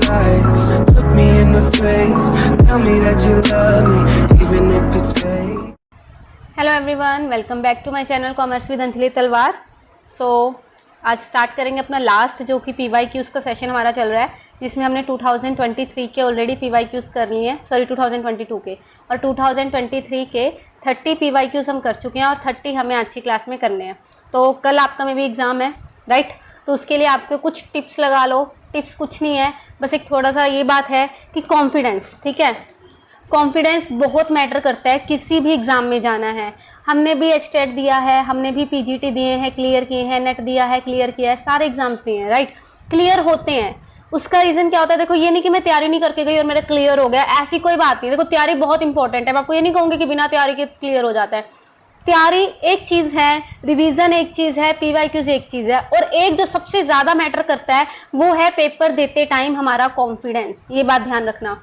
lies. Look me in the face, tell me that you love me, even if it's fake. Hello everyone, welcome back to my channel commerce with Anjali Talwar. So आज start करेंगे अपना last जो कि PYQs का session हमारा चल रहा है, जिसमें हमने 2023 के ऑलरेडी PYQs कर लिए हैं, सॉरी 2022 के, और 2023 के 30 PYQs हम कर चुके हैं और 30 हमें आज की क्लास में करने हैं। तो कल आपका में भी एग्ज़ाम है, राइट? तो उसके लिए आपको कुछ टिप्स लगा लो। टिप्स कुछ नहीं है, बस एक थोड़ा सा ये बात है कि कॉन्फिडेंस, ठीक है, कॉन्फिडेंस बहुत मैटर करता है। किसी भी एग्जाम में जाना है, हमने भी एचटेट दिया है, हमने भी PGT दिए हैं, क्लियर किए हैं, नेट दिया है, क्लियर किया है, सारे एग्जाम्स दिए हैं, राइट? क्लियर होते हैं। उसका रीजन क्या होता है? देखो, ये नहीं कि मैं तैयारी नहीं करके गई और मेरा क्लियर हो गया, ऐसी कोई बात नहीं। देखो, तैयारी बहुत इंपॉर्टेंट है, मैं आपको ये नहीं कहूंगी कि बिना तैयारी के क्लियर हो जाता है। तैयारी एक चीज है, रिवीजन एक चीज है, PYQs एक चीज है, और एक जो सबसे ज्यादा मैटर करता है वो है पेपर देते टाइम हमारा कॉन्फिडेंस। ये बात ध्यान रखना।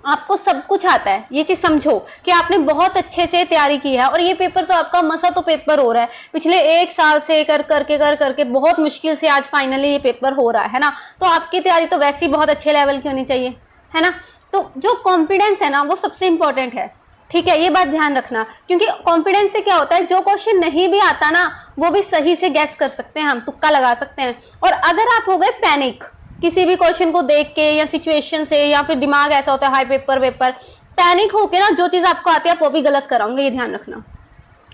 आपको सब कुछ आता है, ये चीज समझो कि आपने बहुत अच्छे से तैयारी की है, और ये पेपर तो आपका मसा तो पेपर हो रहा है, पिछले 1 साल से कर करके बहुत मुश्किल से आज फाइनली ये पेपर हो रहा है ना। तो आपकी तैयारी तो वैसे ही बहुत अच्छे लेवल की होनी चाहिए, है ना? तो जो कॉन्फिडेंस है ना, वो सबसे इंपॉर्टेंट है, ठीक है? ये बात ध्यान रखना, क्योंकि कॉन्फिडेंस से क्या होता है, जो क्वेश्चन नहीं भी आता ना, वो भी सही से गैस कर सकते हैं, हम तुक्का लगा सकते हैं। और अगर आप हो गए पैनिक किसी भी क्वेश्चन को देख के या सिचुएशन से, या फिर दिमाग ऐसा होता है हाई पेपर पैनिक होके ना, जो चीज आपको आती है आप वो भी गलत कराओगे, ये ध्यान रखना,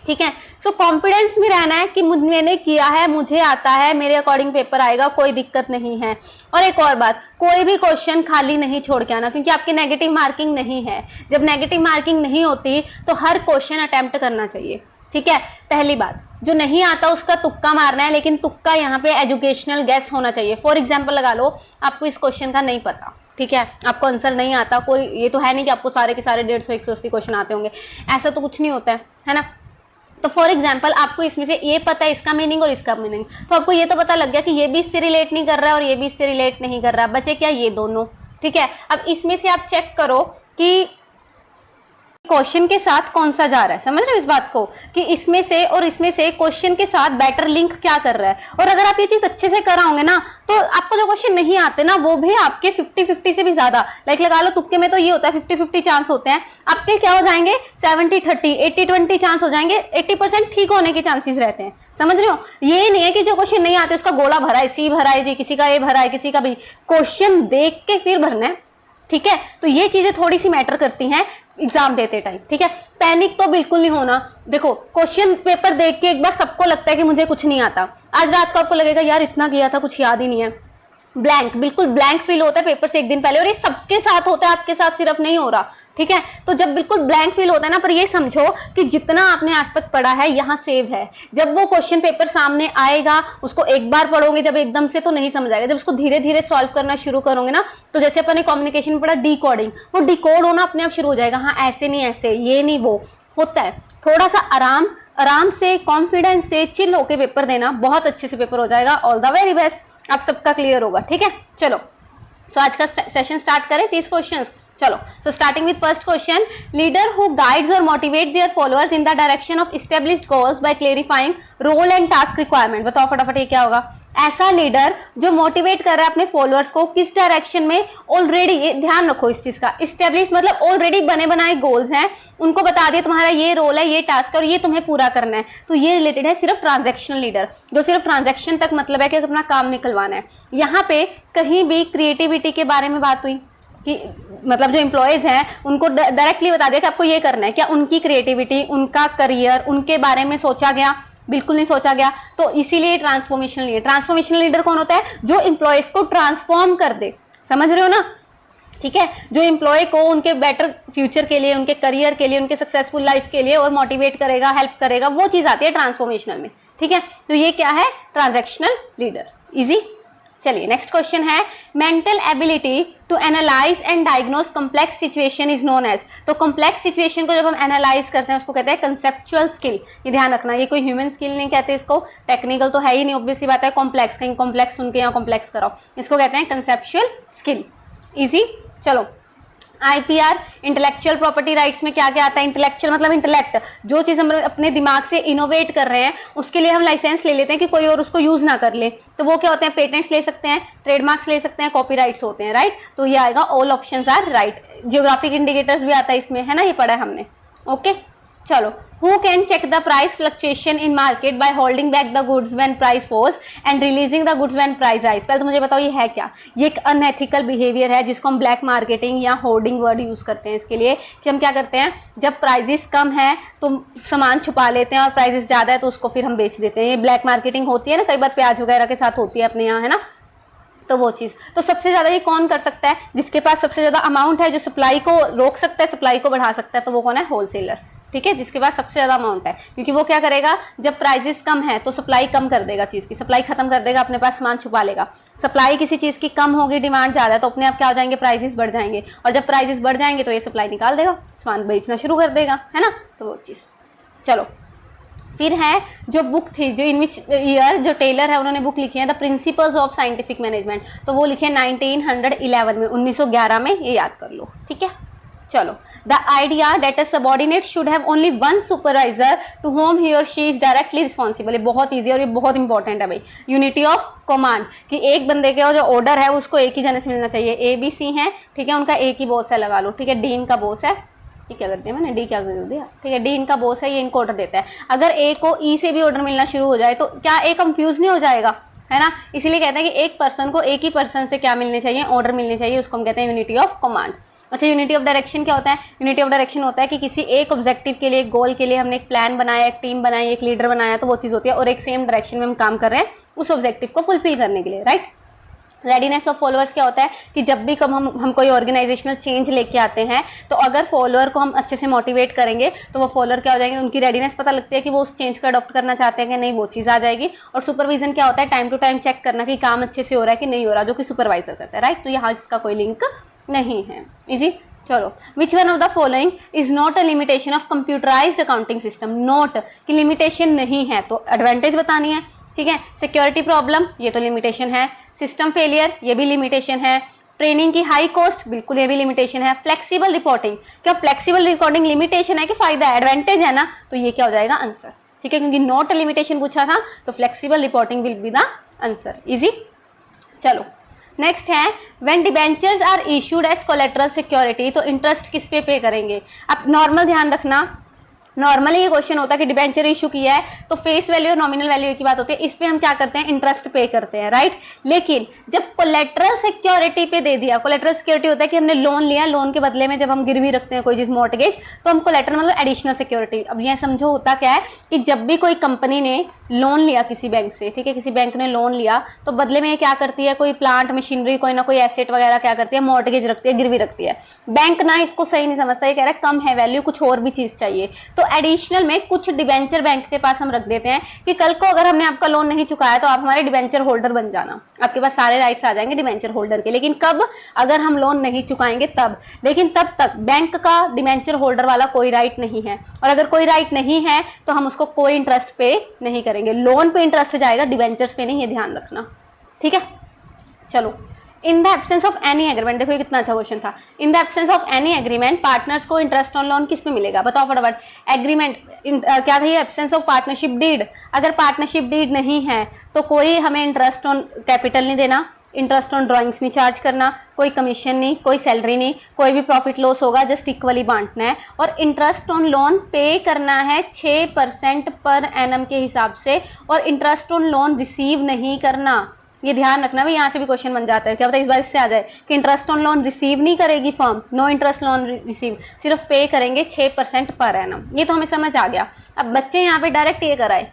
ठीक है? सो कॉन्फिडेंस भी रहना है कि मैंने किया है, मुझे आता है, मेरे अकॉर्डिंग पेपर आएगा, कोई दिक्कत नहीं है। और एक और बात, कोई भी क्वेश्चन खाली नहीं छोड़ के आना, क्योंकि आपकी नेगेटिव मार्किंग नहीं है। जब नेगेटिव मार्किंग नहीं होती तो हर क्वेश्चन अटेम्प्ट करना चाहिए, ठीक है? पहली बात, जो नहीं आता उसका तुक्का मारना है, लेकिन तुक्का यहाँ पे एजुकेशनल गैस होना चाहिए। फॉर एग्जाम्पल लगा लो, आपको इस क्वेश्चन का नहीं पता, ठीक है, आपको आंसर नहीं आता, कोई ये तो है नहीं कि आपको सारे के सारे 150 180 क्वेश्चन आते होंगे, ऐसा तो कुछ नहीं होता है ना? तो फॉर एग्जाम्पल आपको इसमें से ये पता है इसका मीनिंग और इसका मीनिंग, तो आपको ये तो पता लग गया कि ये भी इससे रिलेट नहीं कर रहा है और ये भी इससे रिलेट नहीं कर रहा, बचे क्या? ये दोनों, ठीक है? अब इसमें से आप चेक करो कि क्वेश्चन के साथ कौन सा जा रहा है। समझ रहे हो इस बात को कि इसमें से और इसमें से क्वेश्चन के साथ बेटर लिंक क्या कर रहा है? और अगर आप ये चीज अच्छे से कराओगे ना, तो आपको जो क्वेश्चन नहीं आते ना, वो भी आपके 50-50 से भी ज्यादा, लाइक लगा लो तुक्के में तो ये होता है 50-50 चांस होते हैं, आपके क्या हो जाएंगे 70-30 80-20 चांस हो जाएंगे, 80% ठीक होने के चांसेस रहते हैं। समझ रहे हो? ये नहीं है कि जो क्वेश्चन नहीं आते उसका गोला भरा है, सी भरा है जी, किसी का ए भरा है, किसी का भी। क्वेश्चन देख के फिर भरना है, ठीक है? तो ये चीजें थोड़ी सी मैटर करती हैं एग्जाम देते टाइम, ठीक है? पैनिक तो बिल्कुल नहीं होना। देखो, क्वेश्चन पेपर देख के एक बार सबको लगता है कि मुझे कुछ नहीं आता, आज रात को आपको लगेगा यार इतना किया था, कुछ याद ही नहीं है, ब्लैंक, बिल्कुल ब्लैंक फील होता है पेपर से एक दिन पहले, और ये सबके साथ होता है, आपके साथ सिर्फ नहीं हो रहा, ठीक है? तो जब बिल्कुल ब्लैंक फील होता है ना, पर ये समझो कि जितना आपने आज तक पढ़ा है यहाँ सेव है। जब वो क्वेश्चन पेपर सामने आएगा, उसको एक बार पढ़ोगे जब एकदम से, तो नहीं समझ आएगा। जब उसको धीरे धीरे सॉल्व करना शुरू करोगे ना, तो जैसे अपन ने कम्युनिकेशन में पढ़ा डिकोडिंग, वो डिकोड होना अपने आप शुरू हो जाएगा। हाँ, ऐसे नहीं ऐसे, ये नहीं वो होता है। थोड़ा सा आराम से, कॉन्फिडेंस से, चिल होके पेपर देना, बहुत अच्छे से पेपर हो जाएगा। ऑल द वेरी बेस्ट, आप सबका क्लियर होगा, ठीक है? चलो, सो आज का सेशन स्टार्ट करें। 30 क्वेश्चंस, चलो। So starting with first question, leader who guides और motivate their followers in the direction of established goals by clarifying role and task requirement. बताओ फटाफट, ये क्या होगा? ऐसा लीडर जो मोटिवेट कर रहा है अपने फॉलोअर्स को किस डायरेक्शन में? ऑलरेडी, ये ध्यान रखो इस चीज का, एस्टेब्लिश मतलब ऑलरेडी बने बनाए गोल्स हैं, उनको बता दिया तुम्हारा ये रोल है, ये टास्क है और ये तुम्हें पूरा करना है। तो ये रिलेटेड है सिर्फ ट्रांजैक्शनल लीडर, जो सिर्फ ट्रांजैक्शन तक मतलब है कि अपना काम निकलवाना है। यहाँ पे कहीं भी क्रिएटिविटी के बारे में बात हुई कि मतलब जो एम्प्लॉयज हैं उनको डायरेक्टली बता दिया कि आपको ये करना है, क्या उनकी क्रिएटिविटी, उनका करियर, उनके बारे में सोचा गया? बिल्कुल नहीं सोचा गया। तो इसीलिए ट्रांसफॉर्मेशनल लीडर, ट्रांसफॉर्मेशनल लीडर कौन होता है? जो एम्प्लॉयज को ट्रांसफॉर्म कर दे। समझ रहे हो ना? ठीक है, जो एम्प्लॉय को उनके बेटर फ्यूचर के लिए, उनके करियर के लिए, उनके सक्सेसफुल लाइफ के लिए और मोटिवेट करेगा, हेल्प करेगा, वो चीज आती है ट्रांसफॉर्मेशनल में, ठीक है? तो ये क्या है? Transactional leader. इजी। चलिए, नेक्स्ट क्वेश्चन है, mental ability to analyse and diagnose complex situation is known as. तो कॉम्प्लेक्स सिचुएशन को जब हम एनालाइज करते हैं उसको कहते हैं कंसेप्चुअल स्किल। ये ध्यान रखना, ये कोई ह्यूमन स्किल नहीं कहते इसको, टेक्निकल तो है ही नहीं, ऑब्वियस सी बात है। कॉम्प्लेक्स, कहीं कॉम्प्लेक्स सुन के यहाँ कॉम्प्लेक्स कराओ, इसको कहते हैं कंसेप्चुअल स्किल। इजी। चलो, आईपीआर इंटेलेक्चुअल प्रॉपर्टी राइट्स में क्या क्या आता है? इंटेलेक्चुअल मतलब इंटेलेक्ट, जो चीज हम अपने दिमाग से इनोवेट कर रहे हैं उसके लिए हम लाइसेंस ले लेते हैं कि कोई और उसको यूज ना कर ले, तो वो क्या होते हैं? पेटेंट्स ले सकते हैं, ट्रेडमार्क्स ले सकते हैं, कॉपीराइट्स होते हैं, राइट। तो ये आएगा all options are right. Geographic indicators भी आता है इसमें, है ना, ये पढ़ा है हमने। ओके चलो, who can check the price fluctuation in market by holding back the goods when price falls and releasing the goods when price rise. पहले तो मुझे बताओ ये है क्या? ये एक अनएथिकल बिहेवियर है जिसको हम ब्लैक मार्केटिंग या होर्डिंग वर्ड यूज करते हैं इसके लिए, कि हम क्या करते हैं, जब प्राइजेस कम है तो सामान छुपा लेते हैं और प्राइजेस ज्यादा है तो उसको फिर हम बेच देते हैं। ये ब्लैक मार्केटिंग होती है ना, कई बार प्याज वगैरह के साथ होती है अपने यहाँ, है ना। तो वो चीज, तो सबसे ज्यादा ये कौन कर सकता है? जिसके पास सबसे ज्यादा अमाउंट है, जो सप्लाई को रोक सकता है, सप्लाई को बढ़ा सकता है, तो वो कौन है? होलसेलर। ठीक है, जिसके पास सबसे ज्यादा अमाउंट है, क्योंकि वो क्या करेगा, जब प्राइसेस कम है तो सप्लाई कम कर देगा, चीज की सप्लाई खत्म कर देगा, अपने पास सामान छुपा लेगा। सप्लाई किसी चीज की कम होगी, डिमांड ज्यादा है, तो अपने आप क्या हो जाएंगे? प्राइसेस बढ़ जाएंगे, और जब प्राइसेस बढ़ जाएंगे तो ये सप्लाई निकाल देगा, सामान बेचना शुरू कर देगा, है ना। तो वो चीज। चलो, फिर है जो बुक थी, जो इन विच ईयर जो टेलर है उन्होंने बुक लिखी है the principles of scientific management, तो वो लिखे 1911 में, 1911 में, ये याद कर लो। ठीक है, चलो, the idea that a subordinate should have only one supervisor to whom he और शी इज डायरेक्टली रिस्पॉन्सिबल। ये बहुत ईजी और ये बहुत इंपॉर्टेंट है भाई। यूनिटी ऑफ कमांड, कि एक बंदे के जो ऑर्डर है उसको एक ही जने से मिलना चाहिए। ए बी सी है, ठीक है, उनका एक ही बॉस है, लगा लो। ठीक है, डी इनका बॉस है, ये क्या कर दिया मैंने, डी क्या कर दिया, ठीक है, डी इनका बॉस है, ये इनको ऑर्डर देता है। अगर ए को ई से भी ऑर्डर मिलना शुरू हो जाए तो क्या ए कंफ्यूज नहीं हो जाएगा, है ना। इसीलिए कहते हैं कि एक पर्सन को एक ही पर्सन से क्या मिलने चाहिए? ऑर्डर मिलने चाहिए, उसको हम कहते हैं यूनिटी ऑफ कमांड। अच्छा, यूनिटी ऑफ डायरेक्शन क्या होता है? यूनिटी ऑफ डायरेक्शन होता है कि किसी एक ऑब्जेक्टिव के लिए, एक गोल के लिए हमने एक प्लान बनाया, एक टीम बनाई, एक लीडर बनाया, तो वो चीज होती है, और एक सेम डायरेक्शन में हम काम कर रहे हैं उस ऑब्जेक्टिव को फुलफिल करने के लिए, राइट। रेडीनेस ऑफ फॉलोअर्स क्या होता है कि जब भी कब हम कोई ऑर्गेनाइजेशनल चेंज लेके आते हैं तो अगर फॉलोअर को हम अच्छे से मोटिवेट करेंगे तो वो फॉलोअर क्या हो जाएंगे, उनकी रेडीनेस पता लगती है कि वो उस चेंज को अडॉप्ट करना चाहते हैं कि नहीं, वो चीज़ आ जाएगी। और सुपरविजन क्या होता है? टाइम टू टाइम चेक करना कि काम अच्छे से हो रहा है कि नहीं हो रहा, जो कि सुपरवाइजर करता है, राइट। तो यहाँ इसका कोई लिंक नहीं है। इजी। चलो, which one of the following is not a limitation of computerised accounting system. Not की लिमिटेशन नहीं है तो एडवांटेज बतानी है, ठीक है। सिक्योरिटी प्रॉब्लम, ये तो लिमिटेशन है। सिस्टम फेलियर, ये भी लिमिटेशन है। ट्रेनिंग की हाई कॉस्ट, बिल्कुल ये भी लिमिटेशन है। फ्लेक्सिबल रिपोर्टिंग, क्या फ्लेक्सिबल रिकॉर्डिंग लिमिटेशन है कि फायदा है, एडवांटेज है ना, तो ये क्या हो जाएगा? आंसर। ठीक है, क्योंकि नॉट लिमिटेशन पूछा था तो flexible reporting will be the answer. Easy. चलो, नेक्स्ट है when debentures are issued as collateral security, तो इंटरेस्ट किस पे करेंगे? अब नॉर्मल ध्यान रखना, नॉर्मली ये क्वेश्चन होता है कि डिबेंचर इशू किया है तो फेस वैल्यू और नॉमिनल वैल्यू की बात होती है, इस पे हम क्या करते हैं? इंटरेस्ट पे करते हैं, राइट। लेकिन जब कोलेटरल सिक्योरिटी पे दे दिया, कोलेटरल सिक्योरिटी होता है कि हमने लोन लिया, लोन के बदले में जब हम गिरवी रखते हैं कोई चीज, मॉर्टगेज, तो हम कोलेटरल मतलब एडिशनल सिक्योरिटी। अब ये समझो होता क्या है कि जब भी कोई कंपनी ने लोन लिया किसी बैंक से, ठीक है, किसी बैंक ने लोन लिया तो बदले में क्या करती है, कोई प्लांट मशीनरी, कोई ना कोई एसेट वगैरह क्या करती है? मॉर्टगेज रखती है, गिरवी रखती है। बैंक ना इसको सही नहीं समझता, ये कह रहा है कम है वैल्यू, कुछ और भी चीज चाहिए, तो एडिशनल में कुछ डिबेंचर बैंक के पास हम रख देते हैं कि कल को अगर हमने आपका लोन नहीं चुकाया तो आप हमारे डिबेंचर होल्डर बन जाना, आपके पास सारे राइट्स आ जाएंगे डिबेंचर होल्डर के। लेकिन कब? अगर हम लोन नहीं चुकाएंगे तब। लेकिन तब तक बैंक का डिबेंचर होल्डर वाला कोई राइट नहीं है, और अगर कोई राइट नहीं है तो हम उसको कोई इंटरेस्ट पे नहीं करेंगे। लोन पे इंटरेस्ट जाएगा, डिबेंचर्स पे नहीं, ये ध्यान रखना, ठीक है। चलो, in the absence of any agreement, देखो ये कितना अच्छा क्वेश्चन था। In the absence of any agreement partners को इंटरेस्ट ऑन लोन किस पे मिलेगा? बताओ फटाफट। एग्रीमेंट क्या था ये? Absence of partnership deed. अगर पार्टनरशिप डीड नहीं है तो कोई हमें इंटरेस्ट ऑन कैपिटल नहीं देना, इंटरेस्ट ऑन ड्राइंग्स नहीं चार्ज करना, कोई कमीशन नहीं, कोई सैलरी नहीं, कोई भी प्रॉफिट लॉस होगा जस्ट इक्वली बांटना है, और इंटरेस्ट ऑन लोन पे करना है 6% पर एनम के हिसाब से, और इंटरेस्ट ऑन लोन रिसीव नहीं करना। ये ध्यान रखना भाई, यहाँ से भी क्वेश्चन बन जाता है, क्या पता इस बार इससे आ जाए कि इंटरेस्ट ऑन लोन रिसीव नहीं करेगी firm, no interest loan receive, सिर्फ पे करेंगे 6% पर एनम। ये तो हमें समझ आ गया। अब बच्चे यहाँ पे डायरेक्ट ये कराए।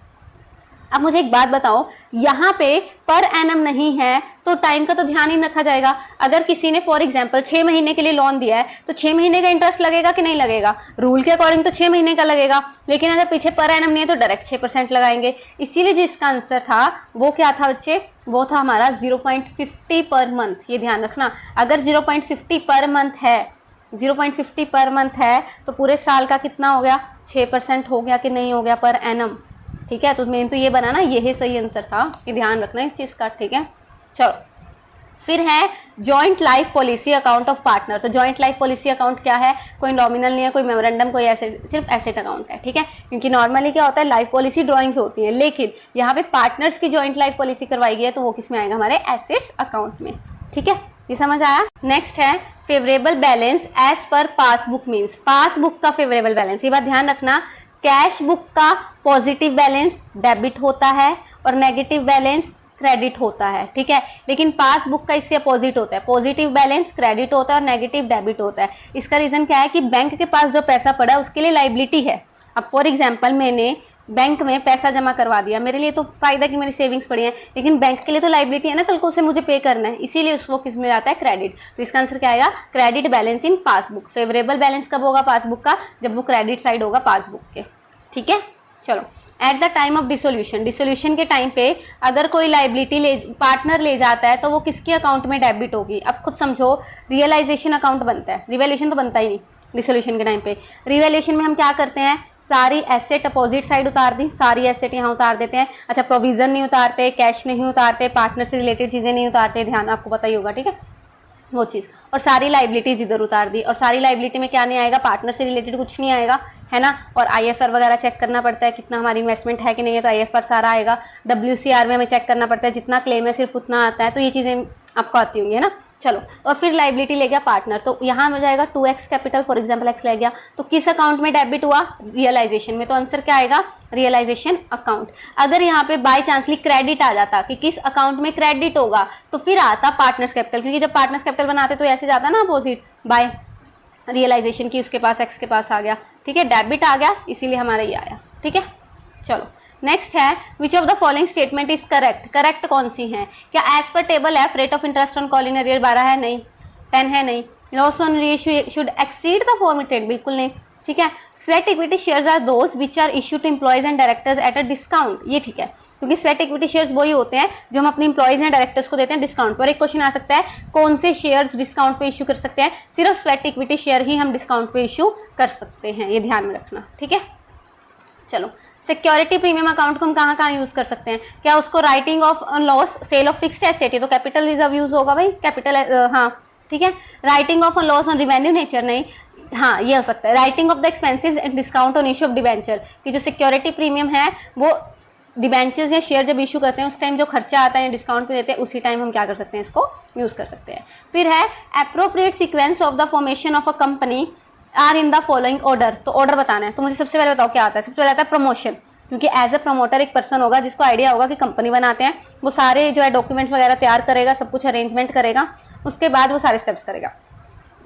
अब मुझे एक बात बताओ, यहाँ पे पर एनम नहीं है तो टाइम का तो ध्यान ही रखा जाएगा। अगर किसी ने फॉर एग्जांपल 6 महीने के लिए लोन दिया है तो 6 महीने का इंटरेस्ट लगेगा कि नहीं लगेगा? रूल के अकॉर्डिंग तो 6 महीने का लगेगा, लेकिन अगर पीछे पर एनम नहीं है तो डायरेक्ट 6% लगाएंगे। इसीलिए जो इसका आंसर था वो क्या था बच्चे? वो था हमारा 0.50 पर मंथ। ये ध्यान रखना, अगर 0.50 पर मंथ है, 0.50 पर मंथ है तो पूरे साल का कितना हो गया? 6% हो गया कि नहीं हो गया पर एनम? ठीक है, तो मेन तो ये बना ना, ये सही आंसर था, ये ध्यान रखना इस चीज का, ठीक है। चलो, फिर है joint life policy account of partner. तो जॉइंट लाइफ पॉलिसी अकाउंट क्या है, कोई नॉमिनल नहीं है, कोई मेमोरेंडम, कोई एसेट, सिर्फ एसेट अकाउंट है, ठीक है। क्योंकि नॉर्मली क्या होता है, लाइफ पॉलिसी ड्राइंग्स होती है, लेकिन यहाँ पे पार्टनर्स की जॉइंट लाइफ पॉलिसी करवाई गई है, तो वो किस में आएगा, हमारे एसेट्स अकाउंट में, ठीक है। ये समझ आया। नेक्स्ट है favourable balance as per passbook means, passbook का फेवरेबल बैलेंस, ये बात ध्यान रखना, कैश बुक का पॉजिटिव बैलेंस डेबिट होता है और नेगेटिव बैलेंस क्रेडिट होता है, ठीक है। लेकिन पासबुक का इससे अपोजिट होता है, पॉजिटिव बैलेंस क्रेडिट होता है और नेगेटिव डेबिट होता है। इसका रीजन क्या है कि बैंक के पास जो पैसा पड़ा है उसके लिए लाइबिलिटी है। अब फॉर एग्जांपल मैंने बैंक में पैसा जमा करवा दिया, मेरे लिए तो फायदा कि मेरी सेविंग्स पड़ी है, लेकिन बैंक के लिए तो लाइबिलिटी है ना, कल को उसे मुझे पे करना है, इसीलिए उसको किस में जाता है, क्रेडिट। तो इसका आंसर क्या आएगा, credit balance in passbook. Favourable balance कब होगा पासबुक का, जब वो क्रेडिट साइड होगा पासबुक के, ठीक है। चलो, at the time of dissolution, dissolution के टाइम पे अगर कोई लाइबिलिटी पार्टनर ले जाता है तो वो किसके अकाउंट में डेबिट होगी। अब खुद समझो, रियलाइजेशन अकाउंट बनता है, रिवैल्यूएशन तो बनता ही नहीं डिसोल्यूशन के टाइम पे। रिवैल्यूएशन में हम क्या करते हैं, सारी एसेट अपोजिट साइड उतार दी, सारी एसेट यहाँ उतार देते हैं। अच्छा, प्रोविजन नहीं उतारते, कैश नहीं उतारते, पार्टनर से रिलेटेड चीजें नहीं उतारते, ध्यान आपको पता ही होगा, ठीक है, वो चीज। और सारी लाइबिलिटीज इधर उतार दी, और सारी लाइबिलिटी में क्या नहीं आएगा, पार्टनर से रिलेटेड कुछ नहीं आएगा, है ना। और आईएफआर वगैरह चेक करना पड़ता है कितना हमारी इन्वेस्टमेंट है कि नहीं है, तो आईएफआर सारा आएगा। डब्ल्यूसीआर में हमें चेक करना पड़ता है, जितना क्लेम है सिर्फ उतना आता है, तो ये चीजें आपको आती होंगी, है ना। चलो, और फिर लाइबिलिटी ले गया पार्टनर, तो यहाँ हो जाएगा 2x capital, for example x ले गया, तो किस अकाउंट में डेबिट हुआ, रियलाइजेशन में, तो आंसर क्या आएगा, रियलाइजेशन अकाउंट। अगर यहाँ पे बाय चांसली क्रेडिट आ जाता कि किस अकाउंट में क्रेडिट होगा, तो फिर आता पार्टनर्स कैपिटल, क्योंकि जब पार्टनर्स कैपिटल बनाते तो ऐसे जाता ना अपोजिट, बाय रियलाइजेशन की उसके पास x के पास आ गया, ठीक है, डेबिट आ गया, इसीलिए हमारा ये आया, ठीक है। चलो, नेक्स्ट है which of the following statement is correct, correct कौन सी है, क्या as per table F rate of interest on call in arrear 12 है, नहीं, 10 है, नहीं, loss on should exceed the formatted, बिल्कुल नहीं, ठीक है। Sweat equity shares are those which are issued to employees and directors at a discount, ये ठीक है, क्योंकि स्वेट इक्विटी शेयर्स वही होते हैं जो हम अपने एम्प्लॉयज एंड डायरेक्टर्स को देते हैं डिस्काउंट पर। एक क्वेश्चन आ सकता है, कौन से शेयर्स डिस्काउंट पे इश्यू कर सकते हैं, सिर्फ स्वेट इक्विटी शेयर ही हम डिस्काउंट पे इश्यू कर सकते हैं, ये ध्यान में रखना, ठीक है। चलो, सिक्योरिटी प्रीमियम अकाउंट को हम कहाँ कहाँ यूज कर सकते हैं, क्या उसको writing off loss sale of fixed asset, ये तो कैपिटल रिजर्व यूज होगा भाई, कैपिटल, हाँ ठीक है। Writing off loss on revenue nature, नहीं, हाँ ये हो सकता है। Writing of the expenses and discount on issue of debenture, कि जो सिक्योरिटी प्रीमियम है वो डिबेंचर्स या शेयर जब इशू करते हैं उस टाइम जो खर्चा आता है डिस्काउंट पे देते हैं, उसी टाइम हम क्या कर सकते हैं, इसको यूज कर सकते हैं। फिर है appropriate sequence of the formation of a company are in the following order, तो ऑर्डर बताना है, तो मुझे सबसे पहले बताओ क्या आता है। सबसे पहले आता है प्रमोशन, क्योंकि एज ए प्रमोटर एक पर्सन होगा जिसको आइडिया होगा कि कंपनी बनाते हैं, वो सारे जो है डॉक्यूमेंट्स वगैरह तैयार करेगा, सब कुछ अरेंजमेंट करेगा, उसके बाद वो सारे स्टेप्स करेगा।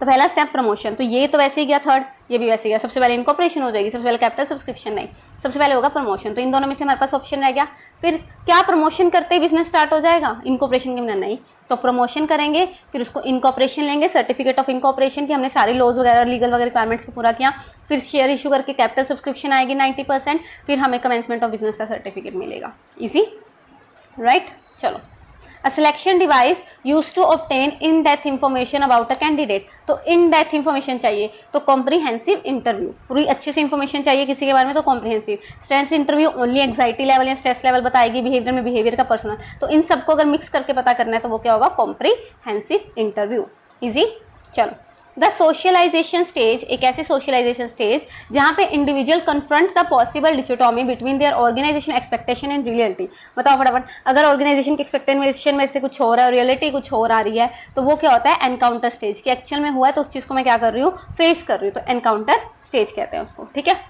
तो पहला स्टेप प्रमोशन, तो ये तो वैसे ही गया, थर्ड ये भी वैसे ही गया। सबसे पहले इनकॉर्पोरेशन हो जाएगी, सबसे पहले कैपिटल सब्सक्रिप्शन नहीं, सबसे पहले होगा प्रमोशन, तो इन दोनों में से हमारे पास ऑप्शन रह गया। फिर क्या प्रमोशन करते ही बिजनेस स्टार्ट हो जाएगा, इनकॉर्पोरेशन के बिना नहीं, तो प्रमोशन करेंगे, फिर उसको इनकॉर्पोरेशन लेंगे, सर्टिफिकेट ऑफ इनकॉर्पोरेशन की हमने सारे लॉज वगैरह लीगल वगैरह रिक्वायरमेंट्स को पूरा किया, फिर शेयर इशू करके कैपिटल सब्सक्रिप्शन आएगी 90%, फिर हमें कमेंसमेंट ऑफ बिजनेस का सर्टिफिकेट मिलेगा। Easy, right. चलो, A selection device used to obtain in-depth information about a candidate, तो in-depth information चाहिए तो comprehensive interview, पूरी अच्छे से information चाहिए किसी के बारे में तो comprehensive। Stress interview only anxiety level या stress level बताएगी, behavior में behavior का personal, तो इन सबको अगर mix करके पता करना है तो वो क्या होगा, comprehensive interview। Easy। चलो, द सोशलाइजेशन स्टेज, एक ऐसे सोशलाइजेशन स्टेज जहां पे individual confront the possible dichotomy between their organization expectation and reality. बताओ फटाफट, अगर ऑर्गेनाइजेशन की एक्सपेक्टेशन में से कुछ हो रहा है और रियलिटी कुछ और आ रही है, तो वो क्या होता है, एनकाउंटर स्टेज, कि एक्चुअल में हुआ है तो उस चीज को मैं क्या कर रही हूँ, फेस कर रही हूँ, तो एनकाउंटर स्टेज कहते हैं उसको, ठीक है।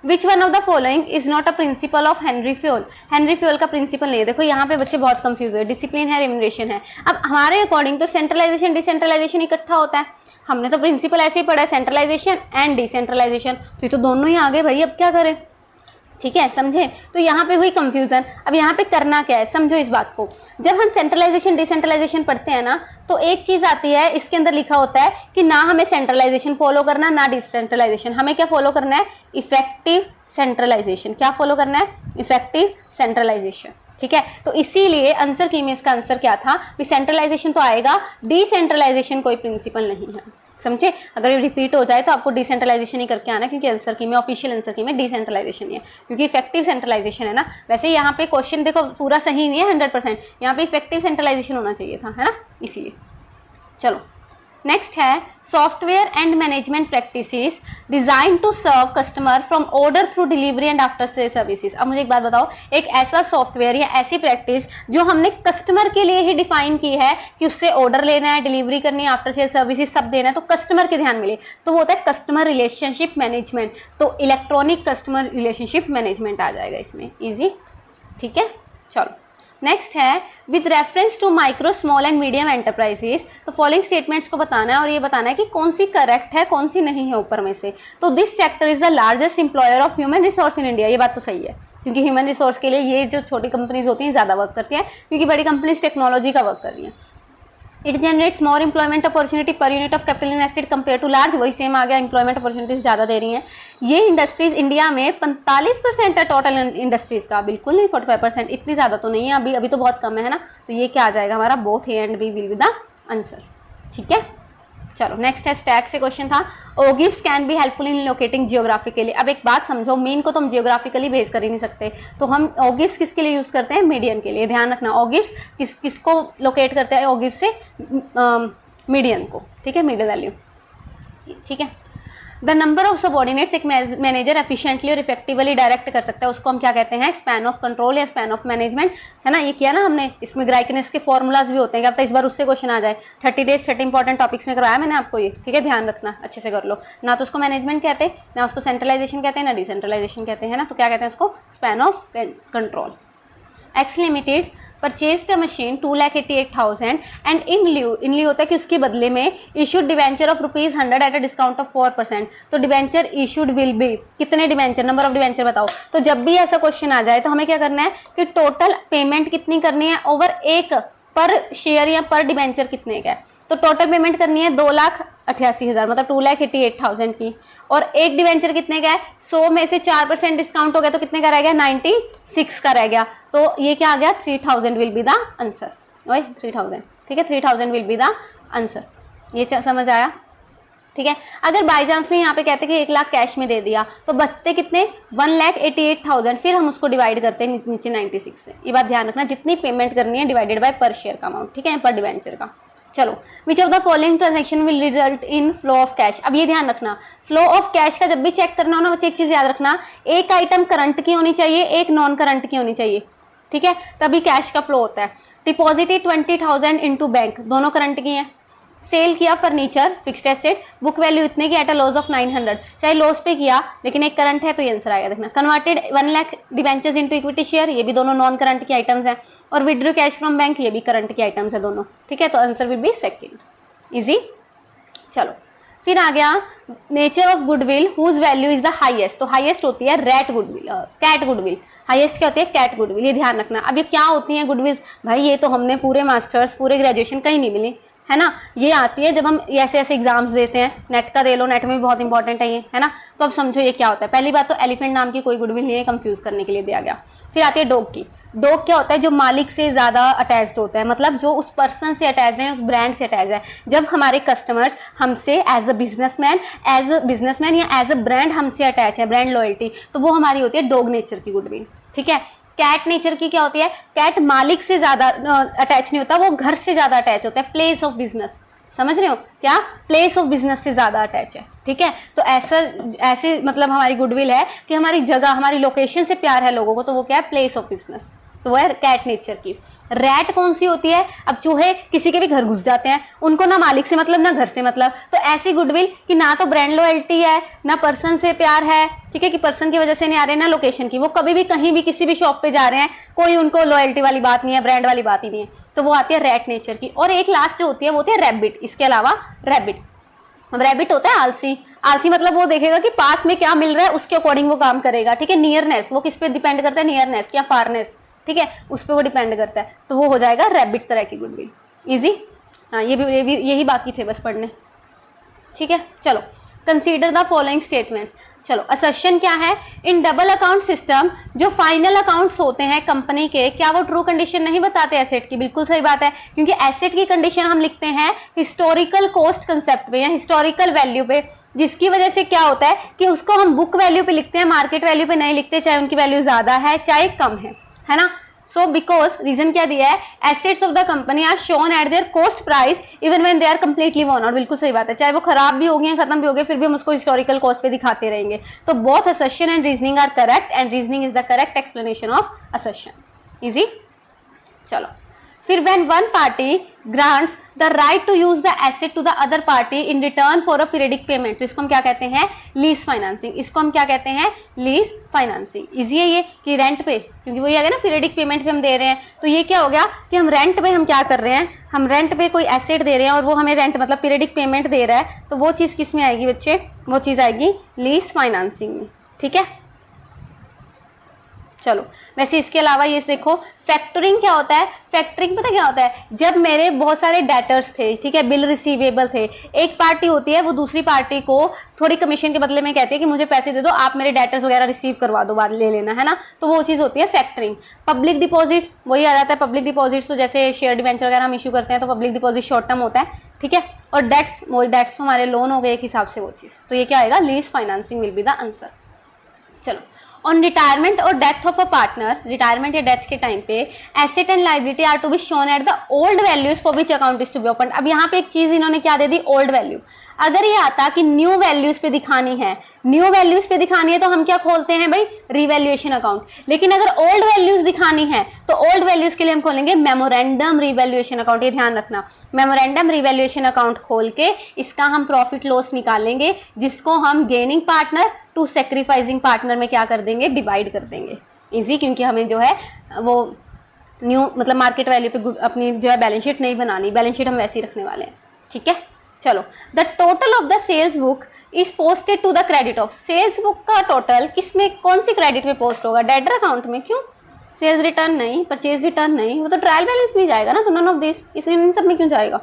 Which one of the following is not a principle of Henry Fayol? Henry Fayol का प्रिंसिपल नहीं है। देखो यहाँ पे बच्चे बहुत कंफ्यूज हुए, डिसिप्लिन है, रिम्यूनरेशन है। अब हमारे अकॉर्डिंग तो सेंट्रलाइजेशन डिसेंट्रलाइजेशन इकट्ठा होता है, हमने तो प्रिंसिपल ऐसे ही पढ़ा है, सेंट्रलाइजेशन एंड डिसेंट्रलाइजेशन, तो ये तो दोनों ही आ गए भाई, अब क्या करें, ठीक है, समझे। तो यहाँ पे हुई कंफ्यूजन। अब यहाँ पे करना क्या है, समझो इस बात को। जब हम सेंट्रलाइजेशन डिसेंट्रलाइजेशन पढ़ते हैं ना, तो एक चीज आती है, इसके अंदर लिखा होता है कि ना हमें सेंट्रलाइजेशन फॉलो करना, ना डिसेंट्रलाइजेशन, हमें क्या फॉलो करना है, इफेक्टिव सेंट्रलाइजेशन। क्या फॉलो करना है, इफेक्टिव सेंट्रलाइजेशन, ठीक है। तो इसीलिए आंसर की में इसका आंसर क्या था, सेंट्रलाइजेशन तो आएगा, डिसेंट्रलाइजेशन कोई प्रिंसिपल नहीं है। समझे। अगर ये रिपीट हो जाए तो आपको डिसेंट्रलाइजेशन ही करके आना, क्योंकि आंसर की में, ऑफिशियल आंसर की में डिसेंट्रलाइजेशन ही है, क्योंकि इफेक्टिव सेंट्रलाइजेशन है ना। वैसे यहाँ पे क्वेश्चन देखो पूरा सही नहीं है 100%, यहाँ पे इफेक्टिव सेंट्रलाइजेशन होना चाहिए था, है ना, इसीलिए। चलो नेक्स्ट है software and management practices design to serve customer from order through delivery and after sale services. अब मुझे एक बात बताओ, एक ऐसा सॉफ्टवेयर या ऐसी प्रैक्टिस जो हमने कस्टमर के लिए ही डिफाइन की है कि उससे ऑर्डर लेना है, डिलीवरी करनी है, आफ्टर सेल सर्विसेज सब देना है, तो कस्टमर के ध्यान मिले, तो वो होता है कस्टमर रिलेशनशिप मैनेजमेंट। तो इलेक्ट्रॉनिक कस्टमर रिलेशनशिप मैनेजमेंट आ जाएगा इसमें, इजी, ठीक है। चलो नेक्स्ट है with reference to micro small and medium enterprises, तो फॉलोइंग स्टेटमेंट्स को बताना है और ये बताना है कि कौन सी करेक्ट है कौन सी नहीं है ऊपर में से। तो this sector is the largest employer of human resource in India, ये बात तो सही है, क्योंकि ह्यूमन रिसोर्स के लिए ये जो छोटी कंपनीज होती हैं ज्यादा वर्क करती हैं, क्योंकि बड़ी कंपनीज टेक्नोलॉजी का वर्क कर रही हैं। It generates more employment opportunity per unit of capital invested compare to large, वही सेम आ गया, एम्प्लॉयमेंट अपॉर्चुनिटीज ज्यादा दे रही हैं। ये इंडस्ट्रीज इंडिया में 45% है टोटल इंडस्ट्रीज का, बिल्कुल नहीं 45%, इतनी ज्यादा तो नहीं है, अभी तो बहुत कम है ना। तो ये क्या आ जाएगा हमारा, both A and B will be the answer, ठीक है। चलो नेक्स्ट है स्टैक से क्वेश्चन था, ogives can be helpful in locating geographically. अब एक बात समझो, मीन को तो हम जियोग्राफिकली भेज कर ही नहीं सकते, तो हम ओगिव्स किसके लिए यूज करते हैं, मीडियन के लिए। ध्यान रखना, ओगिव्स किसको लोकेट करते हैं, ओगिव्स से मीडियन को, ठीक है, मीडियन वैल्यू, ठीक है। द नंबर ऑफ सबऑर्डिनेट्स एक मैनेजर एफिशिएंटली और इफेक्टिवली डायरेक्ट कर सकता है, उसको हम क्या कहते हैं, स्पैन ऑफ कंट्रोल या स्पैन ऑफ मैनेजमेंट, है ना। ये किया ना हमने, इसमें ग्राइकनेस के फॉर्मूलाज भी होते हैं, क्या पता इस बार उससे क्वेश्चन आ जाए। 30 डेज 30 इंपॉर्टेंट टॉपिक्स में करवाया मैंने आपको ये, ठीक है, ध्यान रखना, अच्छे से कर लो। ना तो उसको मैनेजमेंट कहते हैं, ना उसको सेंट्रलाइजेशन कहते हैं, ना डिसेंट्रलाइजेशन कहते हैं ना, तो क्या कहते हैं उसको, span of control. X limited purchased a machine 2,88,000 and in लिeu होता है कि उसके बदले में issued debenture of ₹100 eight a discount of 4%। तो डिवेंचर इशूड विल बी, कितने डिवेंचर, नंबर ऑफ डिवेंचर बताओ। तो जब भी ऐसा क्वेश्चन आ जाए तो हमें क्या करना है कि टोटल पेमेंट कितनी करनी है ओवर एक पर शेयर या पर डिवेंचर कितने का है। तो टोटल पेमेंट करनी है 2,88,000 मतलब 2,88,000 की, और एक डिवेंचर कितने का है, 100 में से 4% डिस्काउंट हो गया तो कितने का रह गया, 96 का रह गया। तो ये क्या आ गया, 3,000 विल बी द आंसर, ओए 3,000, ठीक है, 3,000 विल बी द आंसर। ये समझ आया, ठीक है। अगर बाई चांस में यहाँ पे कहते कि 1 लाख कैश में दे दिया तो बचते कितने, 1,88,000, फिर हम उसको डिवाइड करते हैं नीचे 96 से। ये बात ध्यान रखना, जितनी पेमेंट करनी है डिवाइडेड बाय पर शेयर का अमाउंट, ठीक है, पर डिवेंचर का। चलो, विच of the following transaction will result in flow of cash. अब ये ध्यान रखना, फ्लो ऑफ कैश का जब भी चेक करना हो ना बच्चे, एक चीज याद रखना, एक आइटम करंट की होनी चाहिए, एक नॉन करंट की होनी चाहिए, ठीक है, तभी कैश का फ्लो होता है। डिपॉजिटेड 20,000 इनटू बैंक, दोनों करंट की हैं। सेल किया furniture fixed asset, book value इतने की एट अ लॉस ऑफ 900, चाहे लॉस पे किया लेकिन एक करंट है तो ये आंसर आएगा। देखना, converted 1 lakh debentures into equity share, ये भी दोनों नॉन करंट की आइटम्स हैं, और विड्रॉ कैश फ्रॉम बैंक, ये भी करंट की आइटम्स है दोनों, ठीक है, तो answer will be second, easy. चलो फिर आ गया nature of goodwill whose value is the highest. तो हाईएस्ट होती है rat goodwill, cat goodwill. Highest क्या होती है, कैट गुडविल, ये ध्यान रखना। अब ये क्या होती है गुडविल, भाई ये तो हमने पूरे मास्टर्स पूरे ग्रेजुएशन कहीं नहीं मिली, है ना। ये आती है जब हम ऐसे ऐसे एग्जाम्स देते हैं, नेट का दे लो, नेट में भी बहुत इंपॉर्टेंट है ये, है ना। तो अब समझो ये क्या होता है। पहली बात तो एलिफेंट नाम की कोई गुडविल नहीं है, कंफ्यूज करने के लिए दिया गया। फिर आती है डॉग की। डॉग क्या होता है, जो मालिक से ज्यादा अटैच्ड होता है, मतलब जो उस पर्सन से अटैच्ड है, उस ब्रांड से अटैच्ड है। जब हमारे कस्टमर्स हमसे एज अ बिजनेसमैन या एज अ ब्रांड हमसे अटैच है, ब्रांड लॉयल्टी, तो वो हमारी होती है डॉग नेचर की गुडविल, ठीक है। कैट नेचर की क्या होती है, कैट मालिक से ज्यादा अटैच नहीं होता, वो घर से ज्यादा अटैच होता है, प्लेस ऑफ बिजनेस, समझ रहे हो क्या, प्लेस ऑफ बिजनेस से ज्यादा अटैच है, ठीक है। तो ऐसे मतलब हमारी गुडविल है कि हमारी जगह, हमारी लोकेशन से प्यार है लोगों को, तो वो क्या है, प्लेस ऑफ बिजनेस, तो वो है कैट नेचर की। रैट कौन सी होती है, अब चूहे किसी के भी घर घुस जाते हैं, उनको ना मालिक से मतलब ना घर से मतलब, तो ऐसी गुडविल कि ना तो ब्रांड लॉयल्टी है ना पर्सन से प्यार है, ठीक है, कि पर्सन की वजह से नहीं आ रहे, ना लोकेशन की, वो कभी भी कहीं भी किसी भी शॉप पे जा रहे हैं, कोई उनको लॉयल्टी वाली बात नहीं है, ब्रांड वाली बात ही नहीं है, तो वो आती है रैट नेचर की। और एक लास्ट जो होती है वो होती है रैबिट, इसके अलावा रैबिट। अब रैबिट होता है आलसी, आलसी मतलब वो देखेगा कि पास में क्या मिल रहा है उसके अकॉर्डिंग वो काम करेगा, ठीक है। नियरनेस, वो किस पे डिपेंड करता है, नियरनेस या फारनेस, ठीक है, उस पर वो डिपेंड करता है, तो वो हो जाएगा रैबिट तरह की गुडविल, इजी। हाँ, ये भी यही बाकी थे बस पढ़ने, ठीक है। चलो, कंसीडर द फॉलोइंग स्टेटमेंट्स। चलो असर्शन क्या है, इन डबल अकाउंट सिस्टम जो फाइनल अकाउंट्स होते हैं कंपनी के, क्या वो ट्रू कंडीशन नहीं बताते एसेट की? बिल्कुल सही बात है, क्योंकि एसेट की कंडीशन हम लिखते हैं हिस्टोरिकल कॉस्ट कंसेप्ट पे या हिस्टोरिकल वैल्यू पे, जिसकी वजह से क्या होता है कि उसको हम बुक वैल्यू पे लिखते हैं, मार्केट वैल्यू पे नहीं लिखते, चाहे उनकी वैल्यू ज्यादा है चाहे कम है ना। सो बिकॉज रीजन क्या दिया है, assets of the company are shown at their cost price even when they are completely worn out. बिल्कुल सही बात है, चाहे वो खराब भी हो गए खत्म भी हो गए, फिर भी हम उसको हिस्टोरिकल कॉस्ट पे दिखाते रहेंगे। तो both assertion and reasoning are correct and reasoning is the correct explanation of assertion. Easy. चलो फिर when one party grants the right to use the asset to the other party in return for a periodic payment, तो इसको हम क्या कहते हैं, lease financing. इसको हम क्या कहते हैं, लीज फाइनेंसिंग। इजी है ये कि रेंट पे, क्योंकि वो ये आ गया ना पीरियडिक पेमेंट पे हम दे रहे हैं, तो ये क्या हो गया कि हम रेंट पे हम क्या कर रहे हैं, हम रेंट पे कोई एसेट दे रहे हैं और वो हमें रेंट मतलब पीरियडिक पेमेंट दे रहा है, तो वो चीज किस में आएगी बच्चे, वो चीज आएगी लीज फाइनेंसिंग में। ठीक है, चलो वैसे इसके अलावा ये देखो फैक्टरिंग क्या होता है। फैक्टरिंग पता क्या होता है, जब मेरे बहुत सारे डेटर्स थे, ठीक है, बिल रिसीवेबल थे, एक पार्टी होती है वो दूसरी पार्टी को थोड़ी कमीशन के बदले में कहती है कि मुझे पैसे दे दो, आप मेरे डेटर्स वगैरह रिसीव करवा दो, बाद ले लेना, है ना। तो वो चीज होती है फैक्टरिंग। पब्लिक डिपॉजिट्स वही आ जाता है, पब्लिक डिपॉजिट्स तो जैसे शेयर डिवेंचर वगैरह हम इशू करते हैं, तो पब्लिक डिपॉजिट शॉर्ट टर्म होता है, ठीक है। और डेट्स, वो डेट्स तो हमारे लोन हो गए एक हिसाब से, वो चीज, तो ये क्या आएगा, lease financing will be the answer. चलो ऑन रिटायरमेंट और death of a partner, retirement या डेथ के टाइम पे asset and liability are to be shown at the old values for which account is to be open. अब यहाँ पे एक चीज इन्होंने क्या दे दी, ओल्ड वैल्यू। अगर ये आता कि न्यू वैल्यूज पे दिखानी है, न्यू वैल्यूज पे दिखानी है, तो हम क्या खोलते हैं भाई, रिवैल्यूएशन अकाउंट। लेकिन अगर ओल्ड वैल्यूज दिखानी है तो ओल्ड वैल्यूज के लिए हम खोलेंगे मेमोरेंडम रिवैल्यूएशन अकाउंट। ये ध्यान रखना, मेमोरेंडम रिवैल्यूएशन अकाउंट खोल के इसका हम प्रॉफिट लॉस निकालेंगे, जिसको हम gaining partner to sacrificing partner में क्या कर देंगे, डिवाइड कर देंगे। इजी, क्योंकि हमें जो है वो न्यू मतलब मार्केट वैल्यू पे अपनी जो है बैलेंस शीट नहीं बनानी, बैलेंस शीट हम वैसे ही रखने वाले हैं। ठीक है, चलो the total of the sales book is posted to the credit of. Sales book का टोटल किसमें, कौन सी क्रेडिट में पोस्ट होगा, डेटर अकाउंट में। क्यों, सेल्स रिटर्न नहीं, परचेज रिटर्न नहीं, वो तो ट्रायल बैलेंस में जाएगा ना, तो नन ऑफ दिस, इसलिए इन सब में क्यों जाएगा।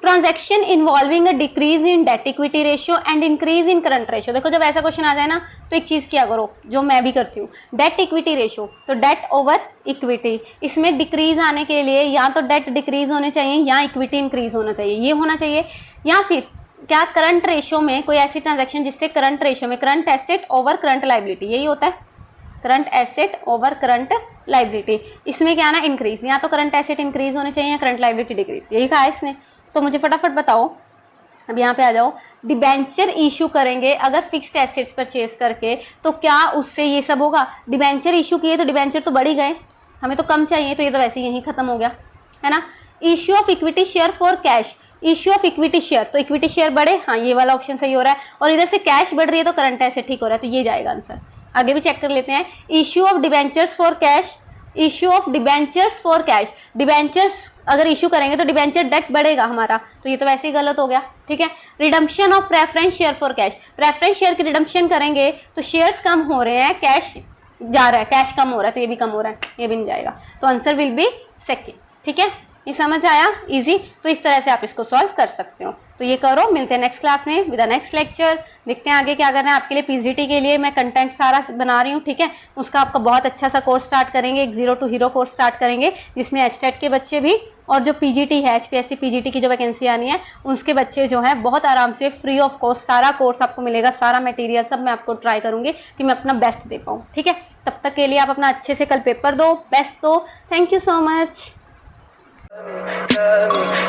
Transaction involving a decrease in debt equity ratio and increase in current ratio. देखो जब ऐसा क्वेश्चन आ जाए ना, तो एक चीज क्या करो जो मैं भी करती हूँ, डेट इक्विटी रेशियो, तो डेट ओवर इक्विटी, इसमें डिक्रीज आने के लिए या तो डेट डिक्रीज होने चाहिए या इक्विटी इंक्रीज होना चाहिए, ये होना चाहिए। या फिर क्या करंट रेशियो में कोई ऐसी ट्रांजैक्शन जिससे करंट रेशियो में current asset over current liability, यही होता है, current asset over current liability. इसमें क्या ना, इंक्रीज, या तो करंट एसेट इंक्रीज होने चाहिए या करंट लायबिलिटी डिक्रीज, यही कहा है इसने। तो मुझे फटाफट बताओ, अब यहाँ पे आ जाओ, डिबेंचर इशू करेंगे अगर फिक्स्ड एसेट्स परचेज करके, तो क्या उससे ये सब होगा। डिबेंचर इशू किए तो डिबेंचर तो बढ़ ही गए, हमें तो कम चाहिए, तो ये तो वैसे ही यहीं खत्म हो गया, है ना। Issue of equity share for cash, issue of equity share, तो इक्विटी शेयर बढ़े, हाँ ये वाला ऑप्शन सही हो रहा है, और इधर से कैश बढ़ रही है तो करंट एसेट ठीक हो रहा है, तो ये जाएगा आंसर। आगे भी चेक कर लेते हैं, issue of debentures for cash, issue of debentures for cash, debentures अगर इशू करेंगे तो डिबेंचर डेट बढ़ेगा हमारा, तो ये तो वैसे ही गलत हो गया, ठीक है। Redemption of preference share for cash, preference share की रिडम्पशन करेंगे तो शेयर्स कम हो रहे हैं, कैश जा रहा है, कैश कम हो रहा है, तो ये भी कम हो रहा है, ये भी नहीं जाएगा, तो आंसर विल बी सेकंड। ठीक है, ये समझ आया, इजी। तो इस तरह से आप इसको सॉल्व कर सकते हो, तो ये करो। मिलते हैं नेक्स्ट क्लास में विद द नेक्स्ट लेक्चर, देखते हैं आगे क्या करना है। आपके लिए पीजीटी के लिए मैं कंटेंट सारा बना रही हूँ, ठीक है। उसका आपका बहुत अच्छा सा कोर्स स्टार्ट करेंगे, एक 0 to हीरो कोर्स स्टार्ट करेंगे, जिसमें एचटेट के बच्चे भी और जो पीजीटी है, एचपीएससी पीजीटी की जो वैकेंसी आनी है, उसके बच्चे जो है बहुत आराम से फ्री ऑफ कॉस्ट सारा कोर्स आपको मिलेगा, सारा मटेरियल सब मैं आपको ट्राई करूंगी कि मैं अपना बेस्ट दे पाऊँ, ठीक है। तब तक के लिए आप अपना अच्छे से कल पेपर दो, बेस्ट दो। Thank you so much.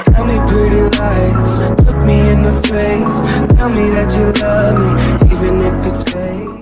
Tell me pretty lies, look me in the face, tell me that you love me, even if it's fake.